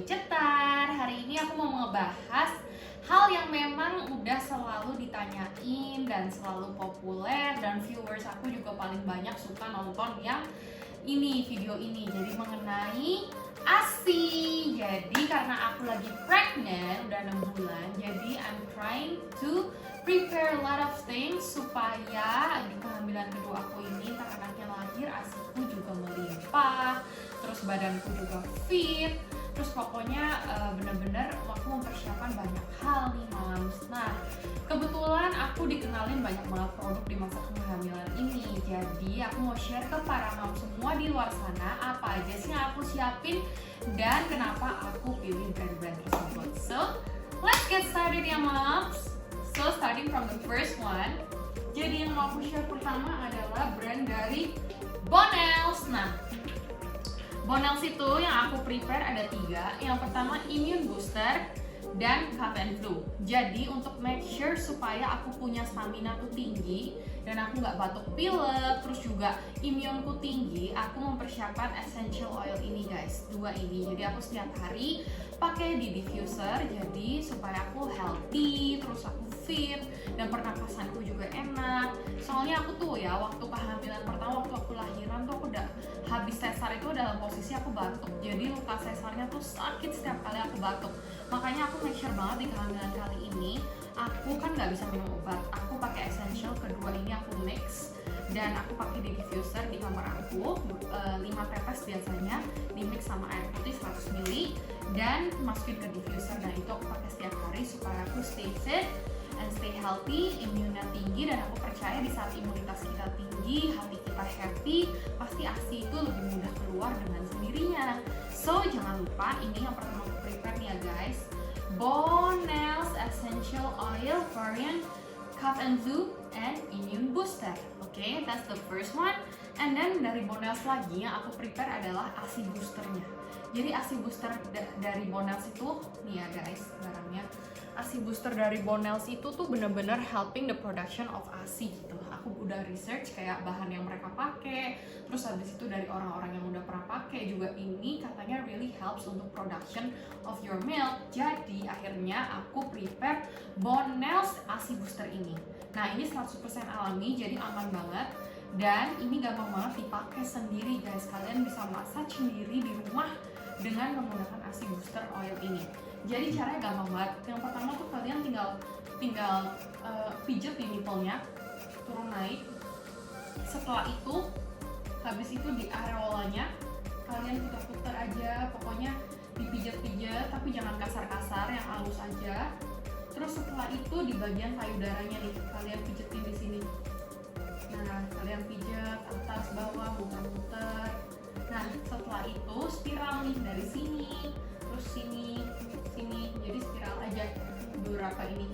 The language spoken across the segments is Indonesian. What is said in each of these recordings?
Dewi Cetar. Hari ini aku mau ngebahas hal yang memang udah selalu ditanyain dan selalu populer, dan viewers aku juga paling banyak suka nonton yang video ini. Jadi mengenai ASI. Jadi karena aku lagi pregnant udah 6 bulan, jadi I'm trying to prepare a lot of things supaya di kehamilan kedua aku ini ntar anaknya lahir ASIku juga melimpah, terus badanku juga fit, terus pokoknya bener-bener aku mempersiapkan banyak hal nih Mams. Nah kebetulan aku dikenalin banyak banget produk di masa kehamilan ini, jadi aku mau share ke para mom semua di luar sana apa aja sih yang aku siapin dan kenapa aku pilih brand-brand tersebut. So let's get started ya Moms. So starting from the first one, jadi yang mau aku share pertama adalah brand dari Bonels. Nah Bonels itu yang aku prepare ada 3. Yang pertama immune booster dan cough and flu. Jadi untuk make sure supaya aku punya stamina tuh tinggi dan aku nggak batuk pilek, terus juga immunku tinggi, aku mempersiapkan essential oil ini guys, 2 ini. Jadi aku setiap hari pakai di diffuser, jadi supaya aku healthy, terus aku fit dan pernapasanku juga enak. Soalnya aku tuh ya waktu kehamilan pertama, waktu aku lahiran tuh aku udah habis sesar itu dalam posisi aku batuk. Jadi luka sesarnya tuh sakit setiap kali aku batuk. Makanya aku make sure banget di kehamilan kali ini aku kan nggak bisa minum obat. Aku pakai essential kedua ini aku mix dan aku pakai di diffuser di kamar aku 5 tetes biasanya di mix sama air putih 100 ml dan masukin ke diffuser. Dan itu aku pakai setiap hari supaya aku stay fit and stay healthy, imunnya tinggi, dan aku percaya di saat imunitas kita tinggi, hati kita happy, pasti ASI itu lebih mudah keluar dengan sendirinya. So jangan lupa ini yang pertama aku prepare nih ya guys, Bonels Essential Oil Variant Cough and Flu and Immune Booster. Okay, that's the first one. And then dari Bonels lagi yang aku prepare adalah ASI boosternya. Jadi ASI booster dari Bonels itu nih ya guys barangnya. ASI booster dari Bonels itu tuh bener-bener helping the production of ASI gitu. Aku udah research kayak bahan yang mereka pakai, terus habis itu dari orang-orang yang udah pernah pakai juga, ini katanya really helps untuk production of your milk. Jadi akhirnya aku prepare Bonels ASI booster ini. Nah ini 100% alami, jadi aman banget. Dan ini gampang banget dipakai sendiri guys. Kalian bisa masak sendiri di rumah dengan menggunakan ASI booster oil ini. Jadi caranya gampang banget. Yang pertama tuh kalian tinggal pijet di nipple-nya, turun naik. Setelah itu, habis itu di areolanya kalian putar-putar aja, pokoknya dipijat-pijat tapi jangan kasar-kasar, yang halus aja. Terus setelah itu di bagian payudaranya nih, kalian pijetin di sini. Nah, kalian pijat atas bawah, muter-muter. Nah, setelah itu spiral nih dari sini, terus sini, jadi spiral aja beberapa ini.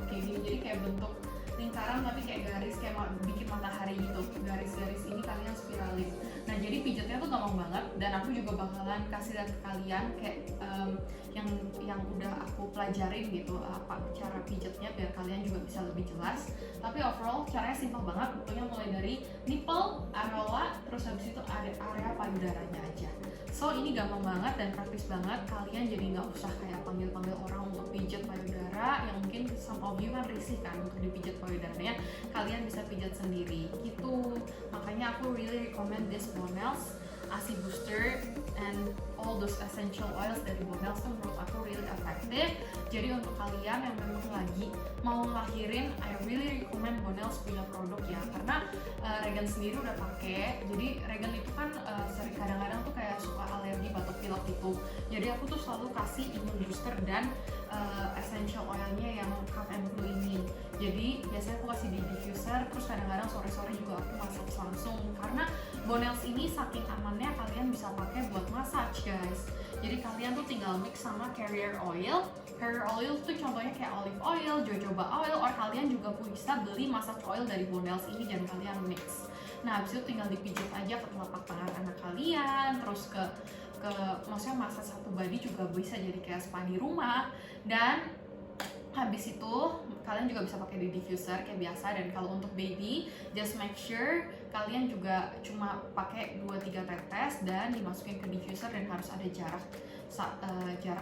Oke, gini jadi kayak bentuk lingkaran tapi kayak garis, kayak bikin matahari gitu. Garis-garis ini kalian spiralin. Nah, jadi pijatnya tuh gampang banget, dan aku juga bakalan kasih lihat ke kalian kayak yang udah aku pelajarin gitu apa cara pijatnya biar kalian juga bisa lebih jelas. Tapi overall caranya simple banget, pokoknya mulai dari nipple, areola, terus habis itu area payudaranya aja. So ini gampang banget dan praktis banget, kalian jadi nggak usah kayak panggil-panggil orang untuk pijat payudara yang mungkin some of you kan risih kan untuk dipijat payudaranya, kalian bisa pijat sendiri gitu. Makanya aku really recommend this Bonels ASI booster and all those essential oils dari Bonels tuh menurut aku really effective. Jadi untuk kalian yang memang lagi mau ngelahirin, I really recommend Bonels punya produk ya, karena Regan sendiri udah pakai. Jadi Regan itu kan sering kadang-kadang tuh kayak suka alergi batuk pilek gitu. Jadi aku tuh selalu kasih immune booster dan essential oilnya yang cough and flu ini. Jadi biasanya aku kasih di diffuser, terus kadang-kadang sore-sore juga aku masak langsung, karena Bonels ini saking amannya kalian bisa pakai buat massage guys. Jadi kalian tuh tinggal mix sama carrier oil. Carrier oil tuh contohnya kayak olive oil, jojoba oil, or kalian juga bisa beli massage oil dari Bonels ini dan kalian mix. Nah habis itu tinggal dipijit aja ke telapak tangan anak kalian, terus ke maksudnya massage satu body juga bisa jadi kayak spa di rumah. Dan Habis itu kalian juga bisa pakai di diffuser kayak biasa. Dan kalau untuk baby, just make sure kalian juga cuma pakai 2-3 tetes dan dimasukin ke diffuser, dan harus ada jarak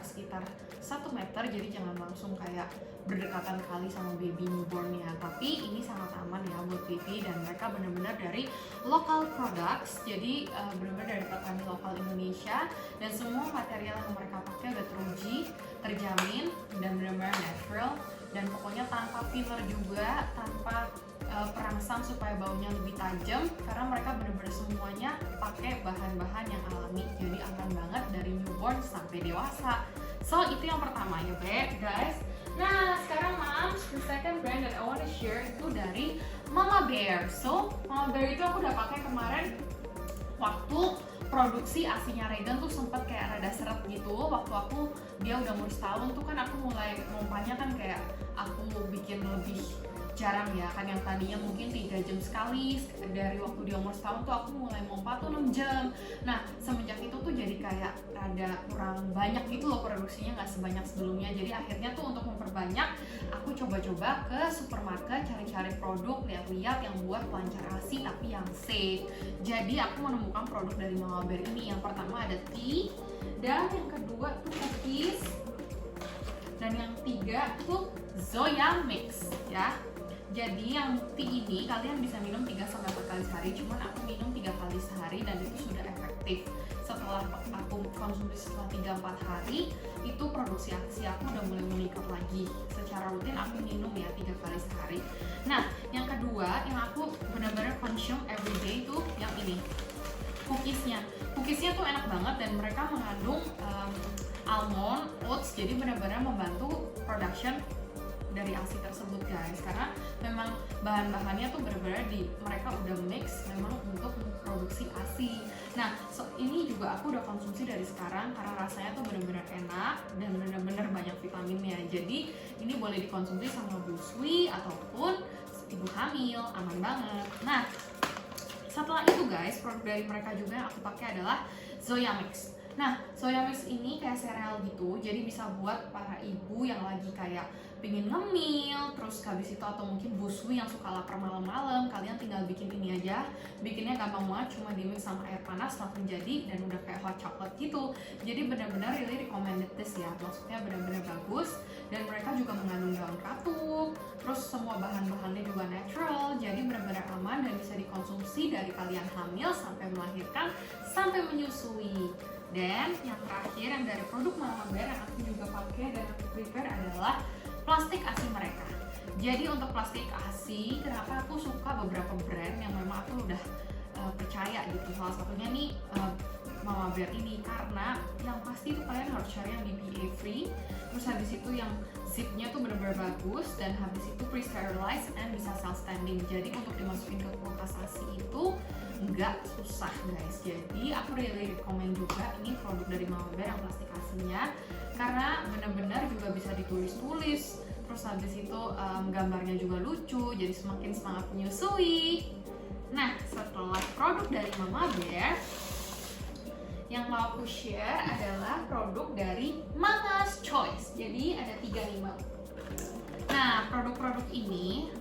sekitar 1 meter, jadi jangan langsung kayak berdekatan kali sama baby newborn ya. Tapi ini sangat aman ya buat baby, dan mereka benar-benar dari local products, jadi benar-benar dari petani lokal Indonesia, dan semua material yang mereka pakai udah teruji, terjamin, dan benar-benar natural, dan pokoknya tanpa filler juga, tanpa perangsang supaya baunya lebih tajam, karena mereka benar-benar semuanya pakai bahan-bahan yang alami, jadi aman banget dari newborn sampai dewasa. So itu yang pertama ya guys. Nah sekarang moms, the second brand that I want to share itu dari Mama Bear. So Mama Bear itu aku udah pakai kemarin waktu produksi asinya Regan tuh sempet kayak rada seret gitu. Waktu dia udah umur setahun tuh kan aku mulai mompanya kan kayak aku bikin lebih jarang ya kan, yang tadinya mungkin 3 jam sekali, dari waktu dia umur setahun tuh aku mulai mompa tuh 6 jam. Nah semenjak itu tuh jadi kayak rada kurang banyak gitu loh produksinya, nggak sebanyak sebelumnya. Jadi akhirnya tuh untuk memperbanyak, aku coba-coba ke supermarket cari-cari produk, lihat-lihat yang buat pelancar ASI tapi yang safe. Jadi aku menemukan produk dari Mama Bear ini. Yang pertama ada tea, dan yang kedua tuh cookies, dan yang tiga tuh Zoya Mix ya. Jadi yang tea ini kalian bisa minum 3-4 kali sehari, cuman aku minum 3 kali sehari dan itu sudah efektif. Setelah aku konsumsi setelah 3-4 hari, itu produksi ASI aku udah mulai meningkat lagi. Secara rutin aku minum ya 3 kali sehari. Nah yang kedua yang aku benar-benar consume everyday itu yang ini, cookiesnya tuh enak banget, dan mereka mengandung almond, oats, jadi benar-benar membantu production dari ASI tersebut guys, karena memang bahan-bahannya tuh benar-benar mereka udah mix memang untuk produksi ASI. Nah ini juga aku udah konsumsi dari sekarang karena rasanya tuh benar-benar enak dan benar-benar banyak vitaminnya. Jadi ini boleh dikonsumsi sama busui ataupun ibu hamil, aman banget. Nah setelah itu guys, produk dari mereka juga yang aku pakai adalah Zoya Mix. Nah Zoya Mix ini kayak sereal gitu, jadi bisa buat para ibu yang lagi kayak pingin ngemil, terus habis itu atau mungkin busui yang suka lapar malam-malam, kalian tinggal bikin ini aja. Bikinnya gampang banget, cuma di mix sama air panas langsung jadi, dan udah kayak hot chocolate gitu. Jadi benar-benar really recommended this ya, maksudnya benar-benar bagus. Dan mereka juga mengandung daun katuk, terus semua bahan-bahannya juga natural, jadi benar-benar aman dan bisa dikonsumsi dari kalian hamil sampai melahirkan sampai menyusui. Dan yang terakhir yang dari produk Mama Bear yang aku juga pakai dan aku prepare adalah plastik ASI mereka. Jadi untuk plastik ASI, kenapa aku suka beberapa brand yang memang aku udah percaya gitu. Salah satunya nih Mama Bear ini, karena yang pasti itu kalian harus cari yang BPA free, terus habis itu yang zipnya tuh bener-bener bagus, dan habis itu pre-sterilized and bisa self-standing. Jadi untuk dimasukin ke kulkas ASI itu nggak susah guys. Jadi aku really recommend juga ini produk dari Mama Bear yang plastik ASI-nya, karena benar-benar juga bisa ditulis-tulis, terus habis itu gambarnya juga lucu, jadi semakin semangat menyusui. Nah setelah produk dari Mama Bear, yang mau aku share adalah produk dari Mama's Choice. Jadi ada 3 nih Mbak. Nah produk-produk ini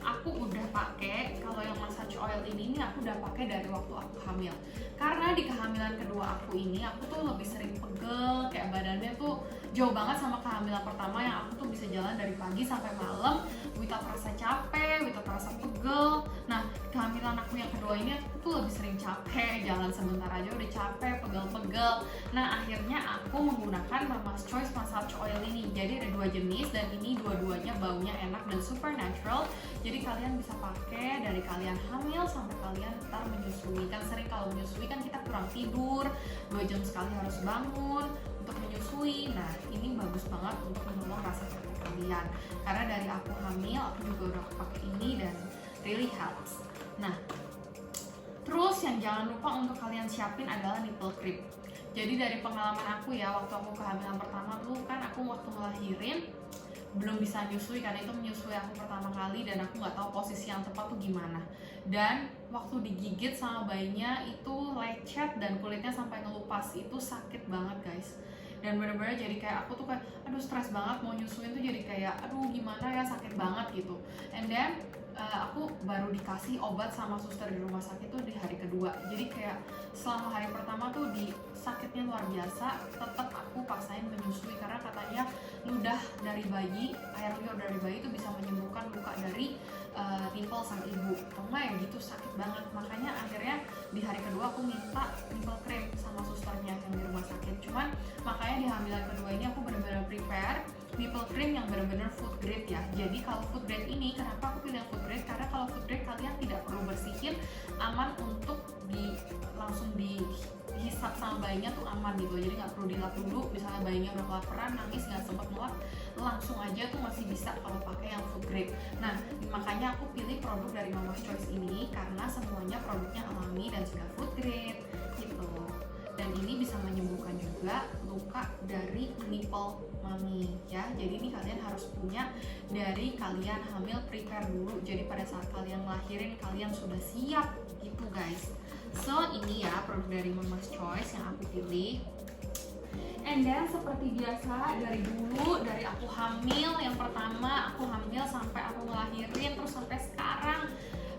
aku udah pakai. Kalau yang massage oil ini aku udah pakai dari waktu aku hamil, karena di kehamilan kedua aku ini aku tuh lebih sering pegel, kayak badannya tuh jauh banget sama kehamilan pertama yang aku tuh bisa jalan dari pagi sampai malam without rasa capek, without rasa pegel. Nah kehamilan aku yang kedua ini aku tuh lebih sering capek, jalan sebentar aja udah capek, pegel-pegel. Nah akhirnya aku menggunakan Mama's Choice massage oil ini. Jadi ada 2 jenis, dan ini dua-duanya baunya enak dan super natural. Jadi kalian bisa pakai dari kalian hamil sampai kalian ntar menyusui. Kan sering kalau menyusui kan kita kurang tidur, 2 jam sekali harus bangun untuk menyusui. Nah ini bagus banget untuk menolong rasa capek kalian, karena dari aku hamil aku juga udah pakai ini dan really helps. Nah terus yang jangan lupa untuk kalian siapin adalah nipple cream. Jadi dari pengalaman aku ya, waktu aku kehamilan pertama tuh kan aku waktu ngelahirin belum bisa nyusui, karena itu menyusui aku pertama kali dan aku nggak tahu posisi yang tepat tuh gimana. Dan waktu digigit sama bayinya itu lecet dan kulitnya sampai ngelupas, itu sakit banget guys. dan bener-bener jadi kayak aku tuh kayak aduh stres banget mau nyusuin tuh, jadi kayak aduh gimana ya, sakit banget gitu. And then aku baru dikasih obat sama suster di rumah sakit tuh di hari kedua. Jadi kayak selama hari pertama tuh di sakitnya luar biasa, tetap aku paksain menyusui karena katanya ludah dari bayi, air liur dari bayi itu bisa menyembuhkan luka dari nipple sang ibu. Enggak ya gitu, sakit banget. Makanya akhirnya di hari kedua aku minta nipple cream sama susternya yang di rumah sakit. Cuman makanya di hamilan kedua ini aku benar-benar prepare nipple cream yang benar-benar food grade ya. Jadi kalau food grade ini, kenapa aku pilih yang food grade? Karena kalau food grade kalian tidak perlu bersihin, aman untuk langsung dihisap sama bayinya tuh aman gitu. Jadi nggak perlu dilap dulu. Misalnya bayinya udah kelaparan, nangis nggak sempat ngelap, langsung aja tuh masih bisa kalau pakai yang food grade. Nah makanya aku pilih produk dari Mama's Choice ini karena semuanya produknya alami dan sudah food grade gitu. Dan ini bisa menyembuhkan juga luka dari nipple mami ya. Jadi ini kalian harus punya dari kalian hamil, prepare dulu. Jadi pada saat kalian ngelahirin kalian sudah siap gitu guys. So ini ya produk dari Mama's Choice yang aku pilih. And then seperti biasa dari dulu, dari aku hamil yang pertama, aku hamil sampai aku ngelahirin, terus sampai sekarang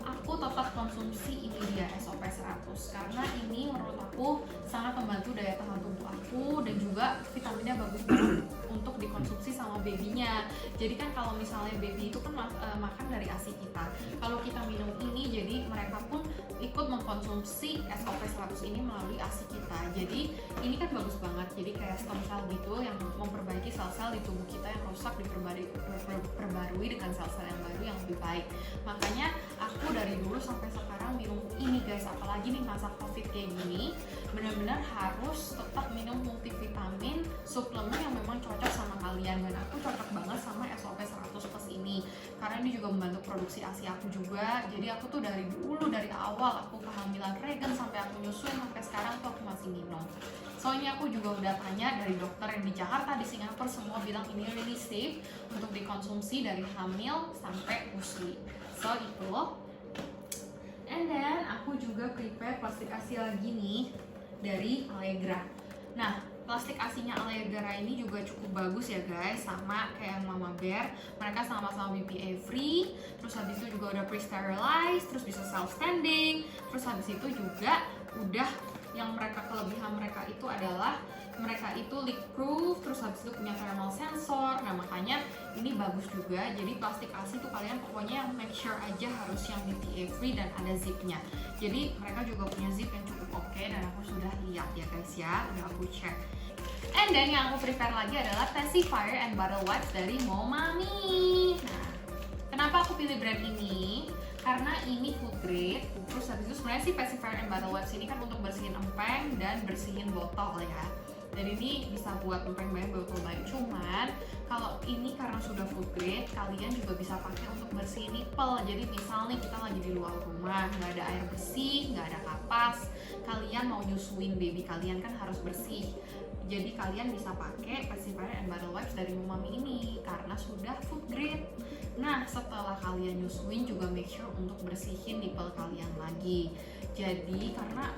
aku tetap konsumsi ini dia SOP 100 karena ini menurut aku sangat membantu daya tahan tubuh aku dan juga vitaminnya bagus banget untuk dikonsumsi sama babynya. Jadi kan kalau misalnya baby itu kan makan dari ASI kita, kalau kita minum ini jadi mereka pun ikut mengkonsumsi SOP 100 ini melalui ASI kita. Jadi ini kan bagus banget, jadi kayak stem cell gitu yang memperbaiki sel-sel di tubuh kita yang rusak diperbarui dengan sel-sel yang baru yang lebih baik. Makanya aku dari dulu sampai sekarang minum ini guys, apalagi nih masa covid kayak gini, benar-benar harus tetap minum multivitamin suplemen yang memang cocok sama kalian. Dan aku cocok banget sama SOP 100 plus ini karena ini juga membantu produksi ASI aku juga. Jadi aku tuh dari dulu, dari awal aku kehamilan Regan sampai aku nyusuin sampai sekarang tuh aku masih minum. Soalnya aku juga udah tanya dari dokter yang di Jakarta, di Singapura, semua bilang ini really safe untuk dikonsumsi dari hamil sampai usui. So itu. And then aku juga prepare plastik ASI lagi nih dari Allegra. Nah, plastik ASInya Allegra ini juga cukup bagus ya guys, sama kayak yang Mama Bear. Mereka sama-sama BPA free, terus habis itu juga udah pre-sterilized, terus bisa self-standing, terus habis itu juga udah yang mereka kelebihan mereka itu adalah mereka itu leak proof, terus habis itu punya thermal sensor. Nah makanya ini bagus juga. Jadi plastik ASI itu kalian pokoknya yang make sure aja harus yang BPA free dan ada zipnya. Jadi mereka juga punya zip yang cukup oke dan aku sudah lihat ya guys ya, udah aku cek. And then yang aku prepare lagi adalah pacifier and bottle wipes dari Momami. Nah, kenapa aku pilih brand ini? Karena ini food grade, terus habis itu sebenarnya sih pacifier and bottle wipes ini kan untuk bersihin empeng dan bersihin botol ya. Dan ini bisa buat empeng bayi, botol bayi. Cuman kalau ini karena sudah food grade, kalian juga bisa pakai untuk bersihin nipple. Jadi misal nih kita lagi di luar rumah, nggak ada air bersih, nggak ada kapas, kalian mau nyusuin baby kalian kan harus bersih. Jadi kalian bisa pakai pacifier and bottle wipes dari Momami ini karena sudah food grade. Nah setelah kalian nyusuin juga make sure untuk bersihin nipple kalian lagi. Jadi karena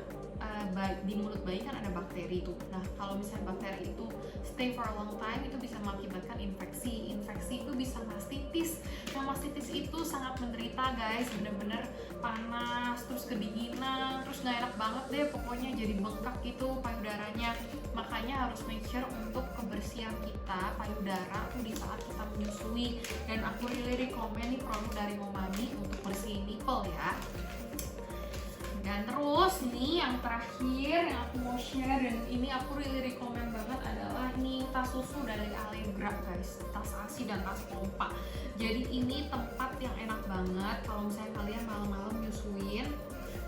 di mulut bayi kan ada bakteri tuh. Nah kalau misalnya bakteri itu stay for a long time itu bisa mengakibatkan infeksi. Infeksi itu bisa mastitis. Nah mastitis itu sangat menderita guys, bener-bener panas, terus kedinginan, terus nggak enak banget deh pokoknya, jadi bengkak gitu payudaranya. Makanya harus make sure untuk kebersihan kita payudara tuh di saat kita menyusui. Dan aku really recommend nih produk dari Momami untuk bersihin nipple ya. Dan terus nih yang terakhir yang aku mau share dan ini aku really recommend banget adalah nih tas susu dari Allegra guys, tas ASI dan tas pompa. Jadi ini tempat yang enak banget kalau misalnya kalian malam-malam nyusuin,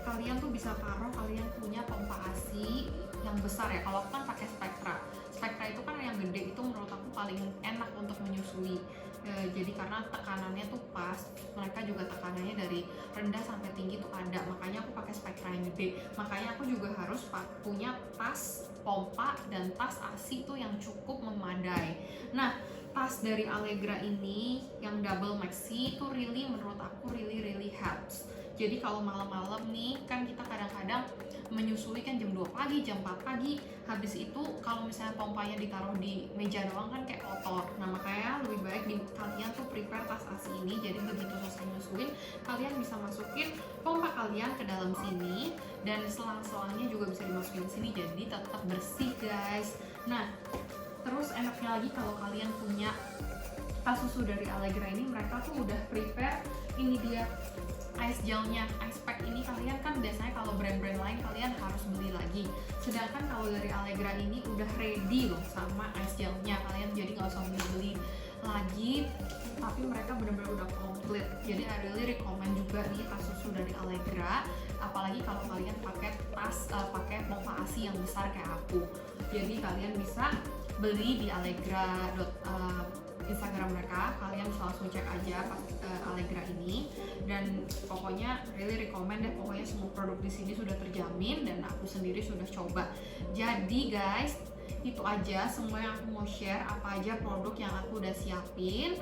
kalian tuh bisa taruh, kalian punya pompa ASI yang besar ya. Kalau aku kan pakai Spectra. Spectra itu kan yang gede, itu menurut aku paling enak untuk menyusui. Jadi karena tekanannya tuh pas, mereka juga tekanannya dari rendah sampai tinggi tuh ada, makanya aku pakai Spectra yang gede. Makanya aku juga harus punya tas pompa dan tas ASI tuh yang cukup memadai. Nah tas dari Allegra ini yang double maxi itu really menurut aku really helps. Jadi kalau malam-malam nih kan kita kadang-kadang menyusui kan jam 2 pagi, jam 4 pagi. Habis itu kalau misalnya pompanya ditaruh di meja doang kan kayak kotor. Nah makanya lebih baik kalian tuh prepare tas ASI ini. Jadi begitu selesai nyusuin, kalian bisa masukin pompa kalian ke dalam sini, dan selang-selangnya juga bisa dimasukin sini. Jadi tetap bersih guys. Nah terus enaknya lagi kalau kalian punya tas susu dari Allegra ini, mereka tuh udah prepare ini dia ice gelnya. Ice pack ini kalian kan biasanya kalau brand-brand lain kalian harus beli lagi, sedangkan kalau dari Allegra ini udah ready loh sama ice gelnya, kalian jadi nggak usah beli lagi, tapi mereka benar-benar udah komplit. Jadi I really recommend juga nih tas susu dari Allegra, apalagi kalau kalian pakai tas pakai pompa ASI yang besar kayak aku. Jadi kalian bisa beli di Allegra Instagram mereka, kalian bisa langsung cek aja pas Allegra ini, dan pokoknya really recommend deh. Pokoknya semua produk di sini sudah terjamin dan aku sendiri sudah coba. Jadi guys, itu aja semua yang aku mau share, apa aja produk yang aku udah siapin.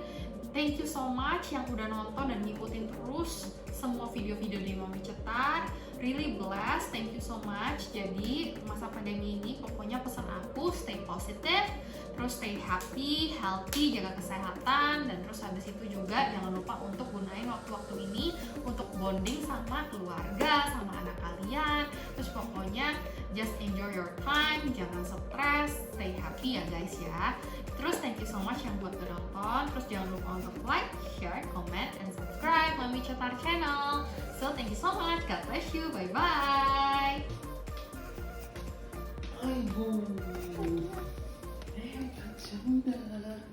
Thank you so much yang udah nonton dan ngikutin terus semua video-video dari Mami Cetar. Really blessed, thank you so much. Jadi masa pandemi ini pokoknya pesan aku stay positive, terus stay happy, healthy, jaga kesehatan, dan terus habis itu juga jangan lupa untuk gunain waktu-waktu ini untuk bonding sama keluarga, sama anak kalian. Terus pokoknya just enjoy your time, jangan stres, stay happy ya guys ya. Terus thank you so much yang buat nonton. Terus jangan lupa untuk like, share, comment, and subscribe Mami Cetar channel. So thank you so much, God bless you, bye bye. 아이고, 에이, 같이 한다.